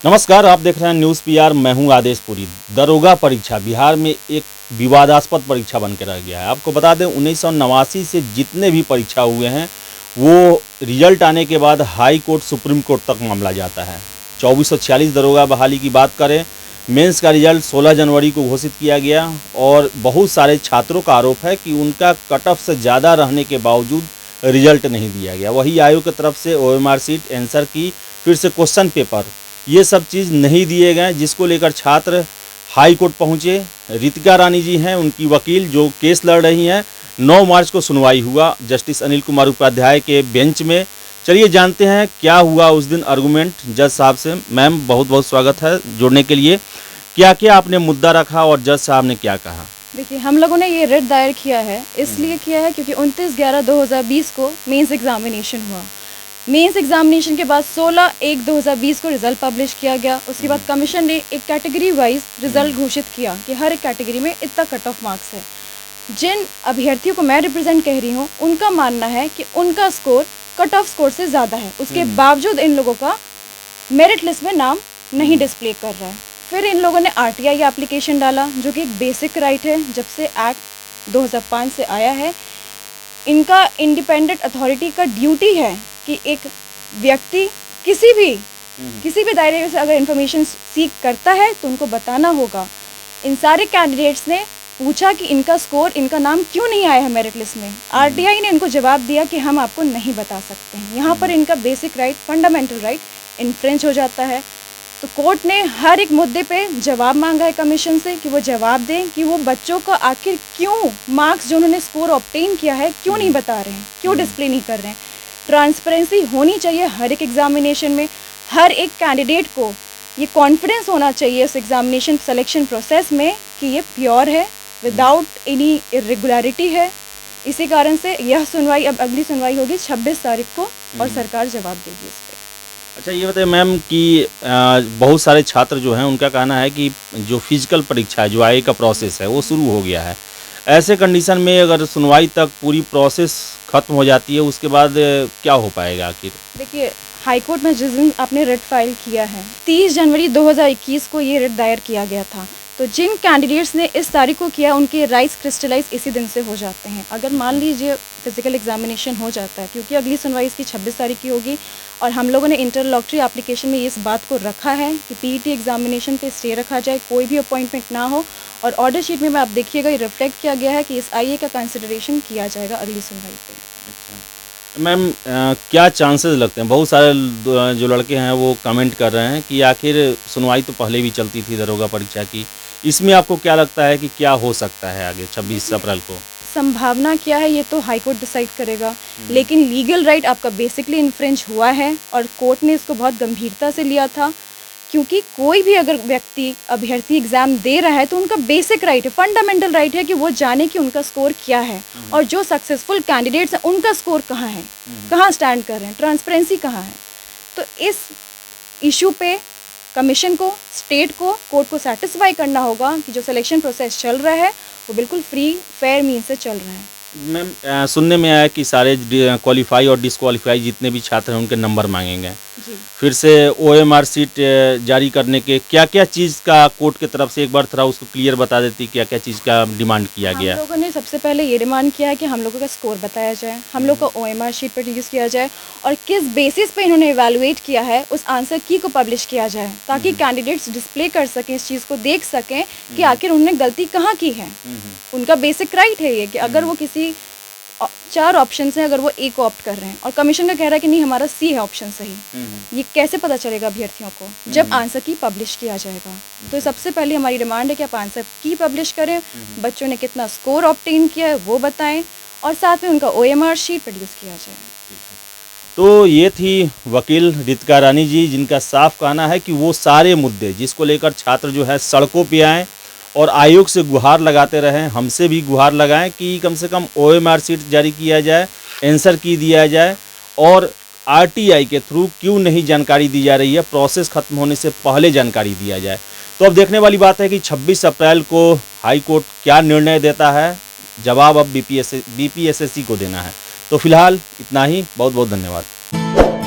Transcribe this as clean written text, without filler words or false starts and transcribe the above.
नमस्कार, आप देख रहे हैं न्यूज़ पीआर। मैं हूं आदेश पुरी। दरोगा परीक्षा बिहार में एक विवादास्पद परीक्षा बनकर रह गया है। आपको बता दें 1989 से जितने भी परीक्षा हुए हैं वो रिजल्ट आने के बाद हाई कोर्ट सुप्रीम कोर्ट तक मामला जाता है। 2446 दरोगा बहाली की बात करें, मेंस का रिजल्ट 16 जनवरी को घोषित किया गया और बहुत सारे छात्रों का आरोप है कि उनका कट ऑफ से ज़्यादा रहने के बावजूद रिजल्ट नहीं दिया गया। वही आयोग की तरफ से OMR शीट, आंसर की, फिर से क्वेश्चन पेपर, ये सब चीज़ नहीं दिए गए, जिसको लेकर छात्र हाई कोर्ट पहुँचे। रितिका रानी जी हैं उनकी वकील जो केस लड़ रही हैं। 9 मार्च को सुनवाई हुआ जस्टिस अनिल कुमार उपाध्याय के बेंच में। चलिए जानते हैं क्या हुआ उस दिन आर्गूमेंट जज साहब से। मैम, बहुत बहुत स्वागत है जुड़ने के लिए। क्या क्या आपने मुद्दा रखा और जज साहब ने क्या कहा? देखिए, हम लोगों ने ये रिट दायर किया है, इसलिए किया है क्योंकि 29/11/2020 को मेंस एग्जामिनेशन हुआ। मेंस एग्जामिनेशन के बाद 16/1/2020 को रिजल्ट पब्लिश किया गया। उसके बाद कमीशन ने एक कैटेगरी वाइज रिजल्ट घोषित किया कि हर एक कैटेगरी में इतना कट ऑफ मार्क्स है। जिन अभ्यर्थियों को मैं रिप्रेजेंट कह रही हूँ, उनका मानना है कि उनका स्कोर कट ऑफ स्कोर से ज़्यादा है। उसके बावजूद इन लोगों का मेरिट लिस्ट में नाम नहीं डिस्प्ले कर रहा है। फिर इन लोगों ने RTI एप्लीकेशन डाला, जो कि एक बेसिक राइट है। जब से एक्ट 2005 से आया है, इनका इंडिपेंडेंट अथॉरिटी का ड्यूटी है कि एक व्यक्ति किसी भी दायरे से अगर इन्फॉर्मेशन सीख करता है तो उनको बताना होगा। इन सारे कैंडिडेट्स ने पूछा कि इनका स्कोर, इनका नाम क्यों नहीं आया है मेरिट लिस्ट में। RTI ने इनको जवाब दिया कि हम आपको नहीं बता सकते हैं। यहाँ पर इनका बेसिक राइट, फंडामेंटल राइट इन्फ्रेंच हो जाता है। तो कोर्ट ने हर एक मुद्दे पे जवाब मांगा है कमीशन से कि वो जवाब दें कि वो बच्चों को आखिर क्यों मार्क्स जो उन्होंने स्कोर ऑब्टेन किया है क्यों नहीं बता रहे हैं, क्यों डिस्प्ले नहीं कर रहे हैं। ट्रांसपेरेंसी होनी चाहिए हर एक एग्जामिनेशन में। हर एक कैंडिडेट को ये कॉन्फिडेंस होना चाहिए इस एग्जामिनेशन सिलेक्शन प्रोसेस में कि ये प्योर है, विदाउट एनी इरेगुलरिटी है। इसी कारण से यह सुनवाई, अब अगली सुनवाई होगी 26 तारीख को और सरकार जवाब देगी इस पर। अच्छा, ये बताइए मैम कि बहुत सारे छात्र जो हैं उनका कहना है कि जो फिजिकल परीक्षा है, जो IE का प्रोसेस है, वो शुरू हो गया है। ऐसे कंडीशन में अगर सुनवाई तक पूरी प्रोसेस खत्म हो जाती है, उसके बाद क्या हो पाएगा आखिर? देखिए, हाई कोर्ट में जिस दिन आपने रिट फाइल किया है, 30 जनवरी 2021 को ये रिट दायर किया गया था। तो जिन कैंडिडेट्स ने इस तारीख को किया, उनके राइट्स क्रिस्टलाइज इसी दिन से हो जाते हैं। अगर मान लीजिए फिजिकल एग्जामिनेशन हो जाता है, क्योंकि अगली सुनवाई इसकी 26 तारीख की होगी और हम लोगों ने इंटरलॉक्टरी एप्लीकेशन में इस बात को रखा है कि PET एग्जामिनेशन पे स्टे रखा जाए, कोई भी अपॉइंटमेंट ना हो। और ऑर्डर शीट में आप देखिएगा, ये रिफ्लेक्ट किया गया है कि इस IE का कंसिडरेशन किया जाएगा अगली सुनवाई पे। मैम, क्या चांसेस लगते हैं? बहुत सारे जो लड़के हैं वो कमेंट कर रहे हैं कि आखिर सुनवाई तो पहले भी चलती थी दरोगा परीक्षा की, इसमें आपको क्या लगता है कि क्या हो सकता है आगे 26 अप्रैल को? संभावना क्या है ये तो हाई कोर्ट डिसाइड करेगा, लेकिन लीगल राइट आपका बेसिकली इन्फ्रेंच हुआ है और कोर्ट ने इसको बहुत गंभीरता से लिया था। क्योंकि कोई भी अगर व्यक्ति, अभ्यर्थी एग्ज़ाम दे रहा है तो उनका बेसिक राइट है, फंडामेंटल राइट है कि वो जाने कि उनका स्कोर क्या है और जो सक्सेसफुल कैंडिडेट्स हैं उनका स्कोर कहाँ है, कहाँ स्टैंड कर रहे हैं, ट्रांसपेरेंसी कहाँ है। तो इस इशू पे कमीशन को, स्टेट को, कोर्ट को सेटिस्फाई करना होगा कि जो सिलेक्शन प्रोसेस चल रहा है वो बिल्कुल फ्री फेयर मीन से चल रहा है। मैम, सुनने में आया कि सारे क्वालिफाई और डिसक्वालीफाई जितने भी छात्र हैं उनके नंबर मांगेंगे। फिर से OMR शीट जारी करने के क्या क्या चीज़ का कोर्ट की तरफ से एक बार थोड़ा उसको क्लियर बता देती, क्या क्या चीज़ का डिमांड किया गया? हम लोगों ने सबसे पहले ये डिमांड किया है कि हम लोगों का स्कोर बताया जाए, हम लोग का OMR शीट पर यूज़ किया जाए और किस बेसिस पे इन्होंने इवैल्यूएट किया है उस आंसर की को पब्लिश किया जाए, ताकि कैंडिडेट्स डिस्प्ले कर सकें, इस चीज़ को देख सकें कि आखिर उन्होंने गलती कहाँ की है। उनका बेसिक राइट है ये कि अगर वो किसी 4 ऑप्शन हैं, अगर वो A को ऑप्ट कर रहे हैं और कमीशन का कह रहा है कि नहीं हमारा C है ऑप्शन सही, ये कैसे पता चलेगा अभ्यर्थियों को? जब आंसर की पब्लिश किया जाएगा। तो सबसे पहले हमारी डिमांड है कि आप आंसर की पब्लिश करें, बच्चों ने कितना स्कोर ऑब्टेन किया है वो बताएं और साथ में उनका OMR शीट प्रोड्यूस किया जाए। तो ये थी वकील रितिका रानी जी, जिनका साफ कहना है कि वो सारे मुद्दे जिसको लेकर छात्र जो है सड़कों पे आएँ और आयोग से गुहार लगाते रहें, हमसे भी गुहार लगाएं कि कम से कम OMR शीट जारी किया जाए, आंसर की दिया जाए और RTI के थ्रू क्यों नहीं जानकारी दी जा रही है, प्रोसेस खत्म होने से पहले जानकारी दिया जाए। तो अब देखने वाली बात है कि 26 अप्रैल को हाई कोर्ट क्या निर्णय देता है। जवाब अब BPSSC को देना है। तो फिलहाल इतना ही। बहुत बहुत धन्यवाद।